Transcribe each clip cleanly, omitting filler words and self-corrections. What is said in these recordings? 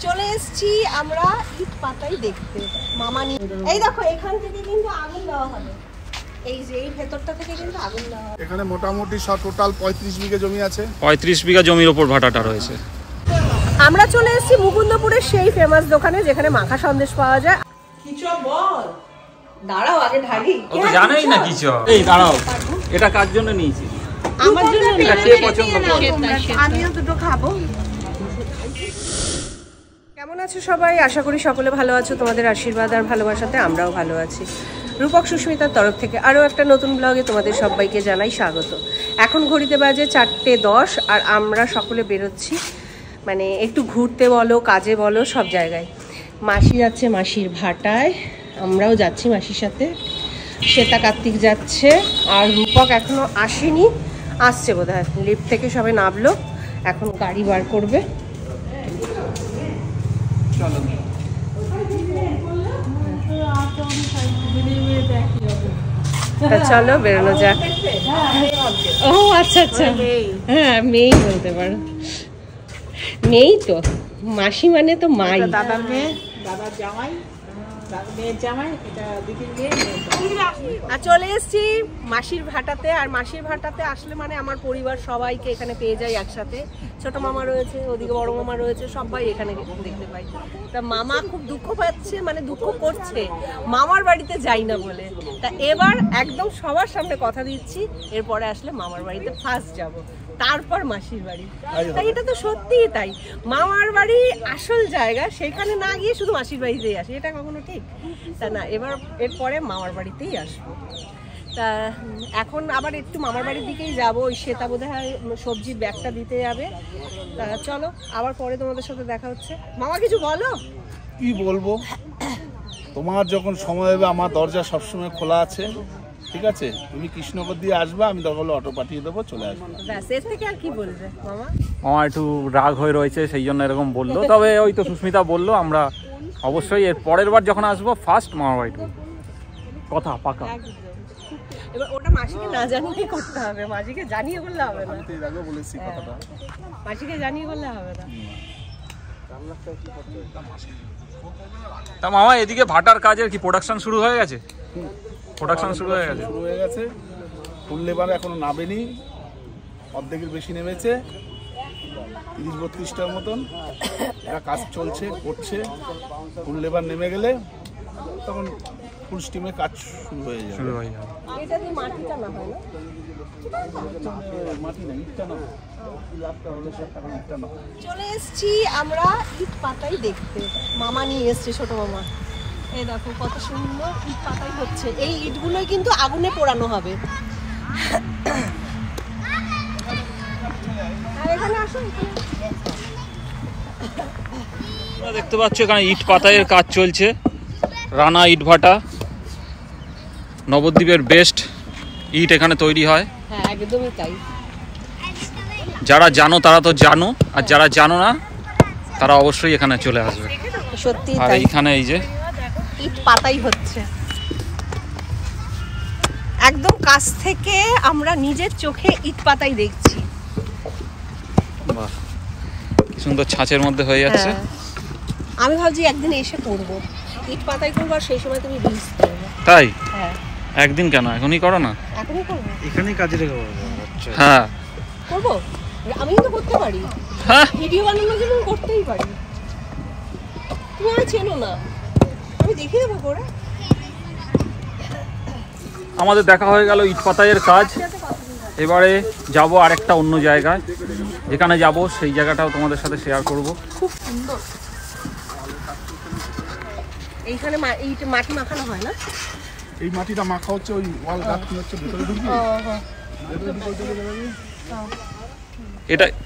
চলে এসেছি আমরা ইট পাতাই দেখতে। মামা নিয়ে এই দেখো এখান থেকে কিন্তু আগুন দেওয়া হবে। এই যে এই ভেতরটা থেকে কিন্তু আগুন দেওয়া হবে। এখানে মোটামুটি সব টোটাল 35 বিঘা জমি আছে। 35 বিঘা জমির উপর ভাটাটা রয়েছে। আমরা চলে এসেছি মুকুন্দপুরের সেই ফেমাস দোকানে যেখানে মাখা সন্দেশ পাওয়া যায়। কিছু বল, দাঁড়াও আগে ঢালি। ও তো জানেই না কিছু। এই দাঁড়াও, এটা কার জন্য নিয়েছি? আমার জন্য। কে পছন্দ করে? আমিও দুটো খাবো। কেমন আছো সবাই? আশা করি সকলে ভালো আছো। তোমাদের আশীর্বাদ আর ভালোবাসাতে আমরাও ভালো আছি। রূপক সুস্মিতার তরফ থেকে আরও একটা নতুন ব্লগে তোমাদের সবাইকে জানাই স্বাগত। এখন ঘড়িতে বাজে 4:10 আর আমরা সকলে বেরোচ্ছি, মানে একটু ঘুরতে বলো, কাজে বলো, সব জায়গায়। মাসি যাচ্ছে মাসির ভাটায়, আমরাও যাচ্ছি মাসির সাথে। শ্বেতা কার্তিক যাচ্ছে, আর রূপক এখনও আসেনি, আসছে বোধহয়। লিফট থেকে সবাই নামলো, এখন গাড়ি বার করবে। চলো চলো বেরোনো যাক। ও আচ্ছা আচ্ছা, হ্যাঁ মেয়েই বলতে পারো। মেয়েই তো, মাসি মানে তো মাই। দাদার মেয়ে, দাদার জামাই, মেয়ের জামাই, এটা দিদির মেয়ে। আর চলে এসেছি মাসির ভাটাতে। আর মাসির ভাটাতে আসলে মানে আমার পরিবার সবাইকে এখানে পেয়ে যাই একসাথে। ছোট মামা রয়েছে, ওদিকে বড় মামা রয়েছে, সবাই এখানে দেখতে পাই। তা মামা খুব দুঃখ পাচ্ছে, মানে দুঃখ করছে মামার বাড়িতে যাই না বলে। তা এবার একদম সবার সামনে কথা দিচ্ছি, এরপরে আসলে মামার বাড়িতে ফার্স্ট যাব, তারপর মাসির বাড়ি। তাই এটা তো সত্যিই তাই, মামার বাড়ি আসল জায়গা, সেখানে না গিয়ে শুধু মাসির বাড়িতেই আসি, এটা কখনো ঠিক তা না। এরপরে মামার বাড়িতেই আসবো। তা এখন আবার একটু মামার বাড়ির দিকেই যাবো। ওই শ্বেতা বোধহয় সবজির ব্যাগটা দিতে যাবে। তা চলো আবার পরে তোমাদের সাথে দেখা হচ্ছে। মামা কিছু বলো। কি বলবো, তোমার যখন সময় হবে আমার দরজা সবসময় খোলা আছে, ঠিক আছে? তুমি কৃষ্ণনগর দিয়ে আসবে, আমি দরকার হলে অটো পাঠিয়ে দেবো, চলে আসবে। ব্যাস, এর থেকে আর কি বলবে মামা? মামা একটু রাগ হয়ে রয়েছে, সেই জন্য এরকম বললো। তবে ওই তো সুস্মিতা বললো, আমরা অবশ্যই এর পরের বার যখন আসবো ফার্স্ট মামার বাড়িতে। কথা পাকা। এবার ওটা মাসিকে না জানিয়ে করতে হবে, মাসিকে জানিয়ে করলে হবে না। এর আগে বলেছি কথাটা, মাসিকে জানিয়ে করলে হবে না। তা মামা এদিকে ভাটার কাজের কি প্রোডাকশন শুরু হয়ে গেছে? প্রোডাকশন শুরু হয়ে গেছে। ফুল লেবার এখনো নামেনি, অর্ধেকের বেশি নেমেছে, 30-32টার মতন। এরা কাজ চলছে, করছে। ফুল লেবার নেমে গেলে তখন ফুল স্টিমে কাজ শুরু হয়ে যাবে। এটা দিয়ে মাটিটা না হয় না? মাটি না, ইটটা না। চলে এসছি আমরা ইট পাতাই দেখতে। মামা নিয়ে এসছে, ছোট মামা। এই দেখো কত সুন্দর ইট পাতাই হচ্ছে। এই ইটগুলোই কিন্তু আগুনে পোড়ানো হবে। আর এখানে আসো, দেখতে পাচ্ছ এখানে ইট পাতায়ের কাজ চলছে। রানা ইট ভাটা, নবদ্বীপের বেস্ট ইট এখানে তৈরি হয়। হ্যাঁ একদমই তাই। যারা জানো তারা তো জানো, আর যারা জানো না তারা অবশ্যই এখানে চলে আসবে। সত্যি আর তাই, এইখানে এই যে ইট পাতাই হচ্ছে একদম কাছ থেকে, আমরা নিজের চোখে ইট পাতাই দেখছি। বাহ, কি সুন্দর ছাঁচের মধ্যে হয়ে যাচ্ছে। আমি ভাবছি একদিন এসে করবো, ইট পাতাই করবো, আর সেই সময় তুমি রিলস করবে। তাই? হ্যাঁ। একদিন কেন, এখনই করো না। এখনই করবো, এখানেই কাজে লেগে পড়বো। হ্যাঁ করবো, আমি কিন্তু করতে পারি। হ্যাঁ, ভিডিও বানানোর জন্য করতেই পারি। তুমি আমায় চেনো না, আমি দেখিয়ে দেবো করে। আমাদের দেখা হয়ে গেল ইট পাতাইয়ের কাজ। এবারে যাব আরেকটা অন্য জায়গায়, যেখানে যাব সেই জায়গাটাও তোমাদের সাথে শেয়ার করব। খুব সুন্দর। এইখানে মাটি মাখানো হয় না? এই মাটিটা মাখা হচ্ছে, ওই ওয়াল গাঁথনি হচ্ছে, ভেতরে ঢুকবি।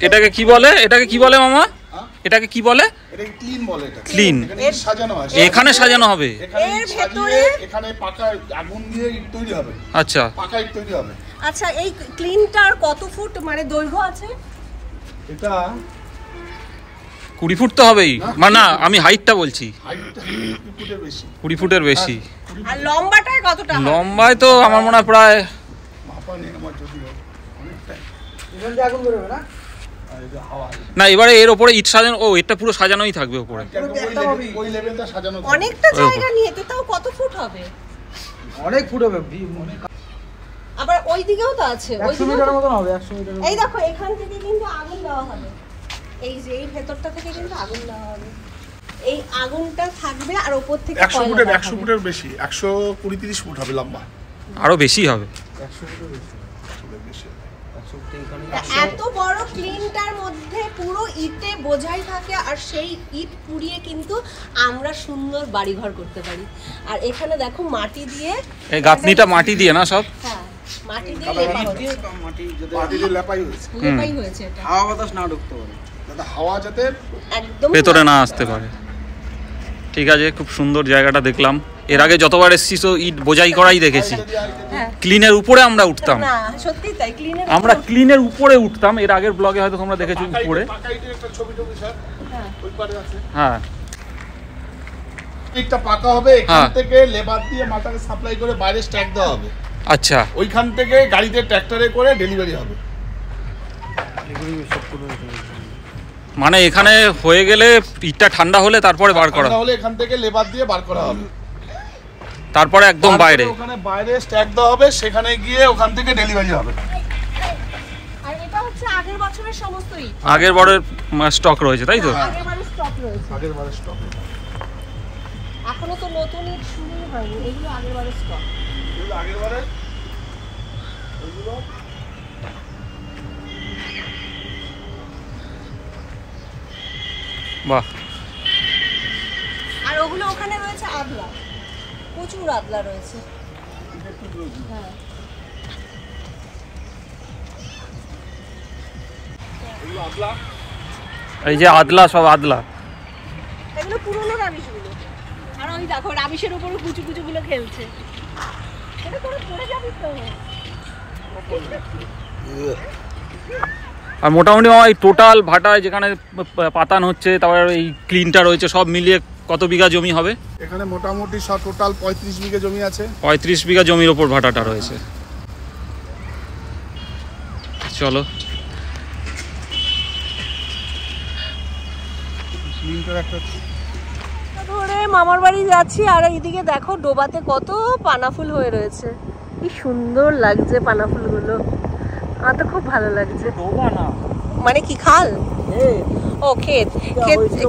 এটাকে কি বলে? এটাকে কি বলে মামা? এটাকে কি বলে? এটাকে ক্লিন বলে। এটা ক্লিন। এখানে সাজানো হয়, এখানে সাজানো হবে। এর ভেতরে এখানে পাকা আগুন দিয়ে ইট তৈরি হবে। আচ্ছা, পাকা ইট তৈরি হবে। আচ্ছা, এই ক্লিনটার কত ফুট মানে দৈর্ঘ্য আছে? এটা 20 ফুট তো হবেই, মানে না আমি হাইটটা বলছি। হাইটটা 20 ফুটের বেশি। 20 ফুটের বেশি। আর লম্বাটায় কতটা? লম্বায় তো আমার মনে হয় প্রায় মাপা নেই আমার, যদি অনেকটাই। এখান থেকে আগুন বেরোবে না? না এবারে এর ওপরে ইট সাজানো, ও এটা পুরো সাজানোই থাকবে ওপরে। ওই লেভেলটা সাজানো থাকবে। অনেকটা জায়গা নিয়ে তো, তাও কত ফুট হবে? অনেক ফুট হবে, আবার ওই দিকেও তো আছে, 100 মিটারের মতন হবে, 100 মিটার। এই দেখো এখান থেকে কিন্তু আগুন দেওয়া হবে, এই যে এই ভেতরটা থেকে কিন্তু আগুন দেওয়া হবে, এই আগুনটা থাকবে আর উপর থেকে 100 ফুটের 100 ফুটের বেশি, 120-30 ফুট হবে লম্বা। আরো বেশি হবে। 100 ফুটের বেশি। এত বড় ক্লিনটার মধ্যে পুরো ইটে বোঝাই থাকে, আর সেই ইট পুড়িয়ে কিন্তু আমরা সুন্দর বাড়িঘর করতে পারি। আর এখানে দেখো মাটি দিয়ে, এই গাঁথনিটা মাটি দিয়ে না সব? হ্যাঁ মাটি দিয়ে লেপা হচ্ছে, মাটি যাতে মাটি দিয়ে লেপাই হয়েছে, লেপাই হয়েছে এটা, হাওয়া বাতাস না ঢুকতে পারে, যাতে হাওয়া যাতে একদম ভেতরে না আসতে পারে। ঠিক আছে, খুব সুন্দর জায়গাটা দেখলাম। এর আগে যতবার এসেছি তো ইট বোঝাই করাই দেখেছি, ক্লিনের উপরে আমরা উঠতাম। না সত্যি তাই, ক্লিনের আমরা ক্লিনের উপরে উঠতাম, এর আগের ব্লগে হয়তো তোমরা দেখেছো উপরে। পাকা ইটের একটা ছবি স্যার ওই পারে আছে। হ্যাঁ ইটটা পাকা হবে, এখান থেকে লেবার দিয়ে মাথাকে সাপ্লাই করে বাইরে স্ট্যাক দেওয়া হবে। আচ্ছা, ওইখান থেকে গাড়িতে ট্র্যাক্টরে করে ডেলিভারি হবে। মানে এখানে হয়ে গেলে ইটটা ঠান্ডা হলে তারপরে বার করা, তাহলে এখান থেকে লেবার দিয়ে বার করা হবে, তারপরে একদম বাইরে, ওখানে বাইরে স্ট্যাক দেওয়া হবে, সেখানে গিয়ে ওখান থেকে ডেলিভারি হবে। আর এটা হচ্ছে আগের বছরের সমস্ত ইট, আগের বড় স্টক রয়েছে তাই তো? আগের বারের স্টক রয়েছে, আগের বারের স্টক, এখনো তো নতুন ইট শুরুই হয়নি, এগুলো আগের বারের স্টক। এগুলো আগের বারের, ওইগুলো বাহ। আর ওগুলো ওখানে রয়েছে আদলা, প্রচুর আদলা রয়েছে। হ্যাঁ এই যে আদলা, সব আদলা। এগুলো পুরনো রাবিশগুলো, আর ওই দেখো রাবিশের উপরে কুচু কুচু গুলো খেলছে, এটা করে পড়ে যাবি তো। আর মোটামুটি আমার এই টোটাল ভাটায় যেখানে পাতান হচ্ছে, তারপর এই ক্লিনটা রয়েছে, সব মিলিয়ে কত বিঘা জমি হবে? এখানে মোটামুটি সব টোটাল 35 বিঘা জমি আছে। 35 বিঘা জমির ওপর ভাটাটা রয়েছে। চলো ধরে মামার বাড়ি যাচ্ছি, আর এইদিকে দেখো ডোবাতে কত পানা ফুল হয়ে রয়েছে, কি সুন্দর লাগছে পানা ফুলগুলো, আমার তো খুব ভালো লাগছে। মানে কি খাল? ও ক্ষেত,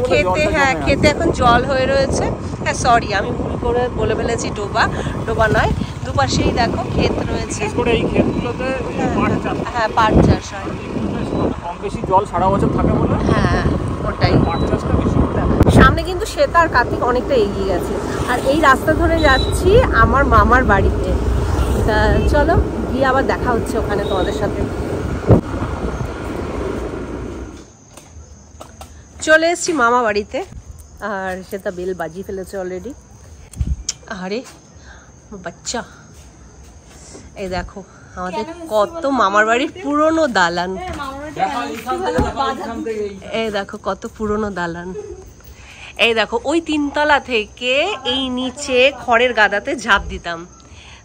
খেতে, হ্যাঁ খেতে এখন জল হয়ে রয়েছে। হ্যাঁ সরি, আমি ভুল করে বলে ফেলেছি ডোবা, ডোবা নয়, দুপাশেই দেখো ক্ষেত রয়েছে। এই ক্ষেতগুলোতে হ্যাঁ পাট চাষ হয়, কম বেশি জল সারা বছর থাকে বলে। হ্যাঁ ওটাই। পাট চাষটা বেশি। সামনে কিন্তু শ্বেতা আর কার্তিক অনেকটা এগিয়ে গেছে, আর এই রাস্তা ধরে যাচ্ছি আমার মামার বাড়িতে। তা চলো গিয়ে আবার দেখা হচ্ছে ওখানে তোমাদের সাথে। চলে এসেছি মামা বাড়িতে, আর শ্বেতা বেল বাজিয়ে ফেলেছে অলরেডি। আরে বাচ্চা, এই দেখো আমাদের কত মামার বাড়ির পুরনো দালান, এই দেখো কত পুরনো দালান। এই দেখো ওই 3 তলা থেকে এই নিচে খড়ের গাদাতে ঝাঁপ দিতাম,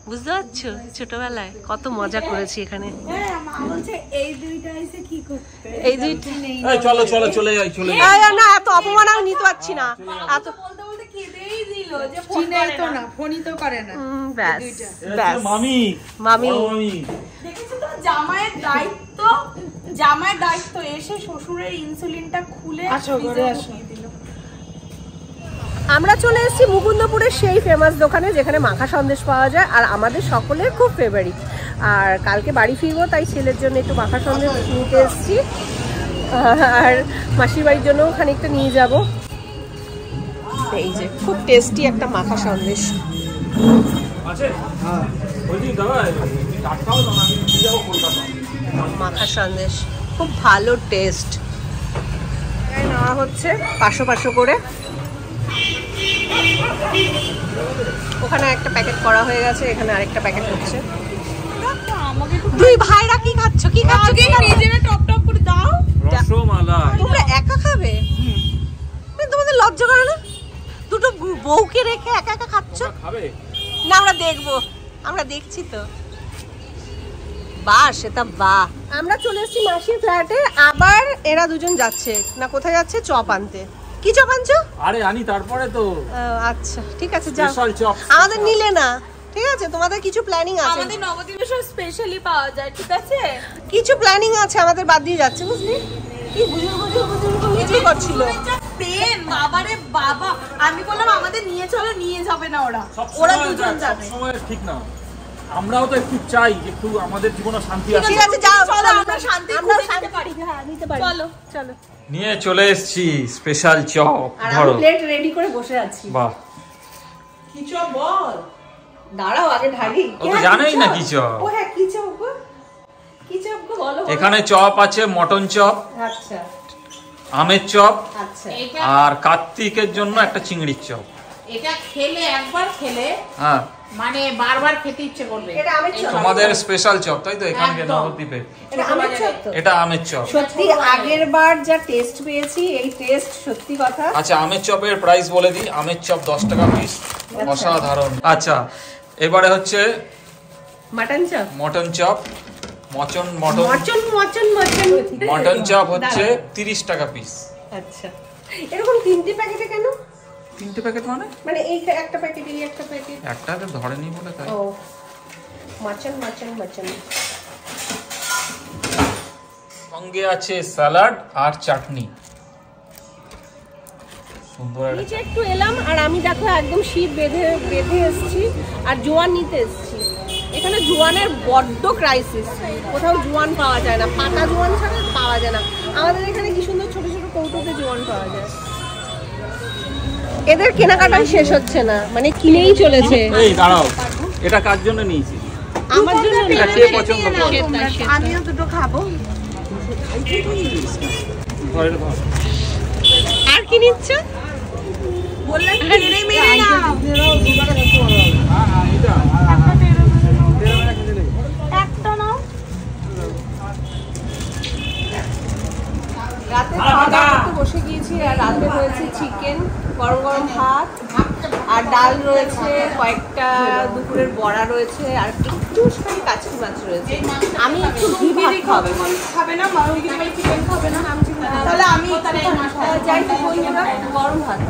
বুঝতে পারছো? ছোটবেলায় কত মজা করেছি এখানে। এই দুইটা চলো চলো চলে যাই, চলে যাই। না, এত অপমান আমি নিতে পারছি না, এত মামি মামি জামাইয়ের দায়িত্ব এসে শ্বশুরের ইনসুলিনটা খুলে দিল। আমরা চলে এসেছি মুকুন্দপুরের সেই ফেমাস দোকানে যেখানে মাখা সন্দেশ পাওয়া যায়, আর আমাদের সকলের খুব ফেভারিট। আর কালকে বাড়ি ফিরবো, তাই ছেলের জন্য একটু মাখা সন্দেশ নিতে এসেছি, আর মাসির বাড়ির জন্যও খানিকটা নিয়ে যাব। এই যে খুব টেস্টি একটা মাখা সন্দেশ, মাখা সন্দেশ খুব ভালো টেস্ট। নেওয়া হচ্ছে 500 করে, ওখানে একটা প্যাকেট করা হয়ে গেছে, এখানে আরেকটা প্যাকেট হচ্ছে। দুই ভাইরা কি খাচ্ছ? কি খাচ্ছ? টপ টপ করে দাও। রসমালাই। তোমরা একা খাবে? তোমাদের লজ্জা করে না? দুটো বউকে রেখে একা একা খাচ্ছ? না আমরা দেখবো, আমরা দেখছি তো। বাহ সেটা বাহ। আমরা চলে এসেছি মাসির ফ্ল্যাটে, আবার এরা দুজন যাচ্ছে না, কোথায় যাচ্ছে? চপ আনতে। কি চপ আনছো? আরে আনি তারপরে তো। আচ্ছা ঠিক আছে, যাও। স্পেশাল চপ আমাদের নিলে না, ঠিক আছে? তোমাদের কিছু প্ল্যানিং আছে? আমাদের নবদ্বীপে সব স্পেশালি পাওয়া যায়, ঠিক আছে? কিছু প্ল্যানিং আছে, আমাদের বাদ দিয়ে যাচ্ছে, বুঝলি? কি বুঝুর করছিল প্রেম বাবারে বাবা, আমি বললাম আমাদের নিয়ে চলো, নিয়ে যাবে না ওরা, ওরা দুজন যাবে। সময় ঠিক না, আমরাও তো একটু চাই একটু আমাদের জীবনে শান্তি আছে। ঠিক আছে, যাও, চলো আমরা শান্তি আমরা খুঁজে শান্তি নিতে পারি। হ্যাঁ, নিতে পারি। চলো চলো। নিয়ে চলে এসেছি স্পেশাল চপ। আর আমি ধরো। প্লেট রেডি করে বসে আছি। বাহ, কি চপ বল। দাঁড়াও আগে ঢালি। ও তো জানেই না কি চপ। ও হ্যাঁ, কি চপ গো? কি চপ গো, বলো। এখানে চপ আছে, মটন চপ, আচ্ছা আমের চপ, আচ্ছা। এটা আর কার্তিকের জন্য একটা চিংড়ির চপ। এটা খেলে একবার খেলে হ্যাঁ, মানে বারবার খেতে ইচ্ছে করবে। এটা আমের চপ। তোমাদের স্পেশাল চপ তাই তো এখানকে একদম। নবদ্বীপে? এটা আমের চপ তো? এটা আমের চপ। সত্যি আগের বার যা টেস্ট পেয়েছি, এই টেস্ট সত্যি কথা। আচ্ছা, আমের চপের প্রাইস বলে দিই। আমের চপ 10 টাকা পিস, অসাধারণ। আচ্ছা, এবারে হচ্ছে mutton chop. Mutton chop, mutton mutton chop হচ্ছে 30 টাকা পিস। আচ্ছা, এরকম তিনটে প্যাকেটে কেন? 3টে প্যাকেট মানে? মানে এই একটা প্যাকেট, এই একটা প্যাকেট। একটা তো ধরেনি বলে তাই। ও মাটন। সঙ্গে আছে স্যালাড আর চাটনি। সুন্দর একটা নিচে একটু এলাম, আর আমি দেখো একদম শীত বেঁধে এসেছি, আর জোয়ান নিতে এসেছি। এখানে জোয়ানের বড্ড ক্রাইসিস, কোথাও জোয়ান পাওয়া যায় না, পাতা জোয়ান ছাড়া পাওয়া যায় না। আমাদের এখানে কি সুন্দর ছোট ছোট কৌটোতে জোয়ান পাওয়া যায়। এদের কেনাকাটাই শেষ হচ্ছে না, মানে কিনেই চলেছে। এই দাঁড়াও, এটা কার জন্য নিয়েছি? আমার জন্য এটা কে পছন্দ করে? আমিও দুটো খাবো। আর কি নিচ্ছ? বললাম মেরে মেরে না, একটা নাও। রাতে খাওয়া দাওয়া করতে বসে গিয়েছি, আর রাতে হয়েছে চিকেন, গরম গরম ভাত, আর ডাল রয়েছে, কয়েকটা দুপুরের বড়া রয়েছে, আর একটু কাচকি মাছ রয়েছে। আমি একটু ঘি ভাত খাবে খাবে না মা, ওই দিকে চিকেন খাবে না, তাহলে আমি যাই হোক বন্ধুরা, গরম ভাত।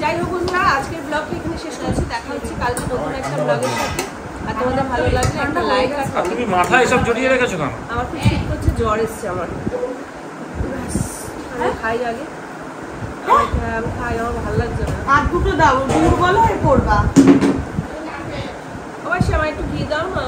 যাই হোক বন্ধুরা, আজকের ব্লগটা এখানে শেষ করছি। দেখা হচ্ছে কালকে নতুন একটা ব্লগের সাথে। আর তোমাদের ভালো লাগলে একটা লাইক আর আর তুমি মাথায় এসব জড়িয়ে রেখেছো কেন? আমার খুব শীত করছে, জ্বর এসছে আমার। আমি খাই আগে, আমি খাই, আমার ভালো লাগছে না। আর দুটো দাও, দুর্বল হয়ে পড়বা। অবশ্যই আমার একটু ঘি দাও না।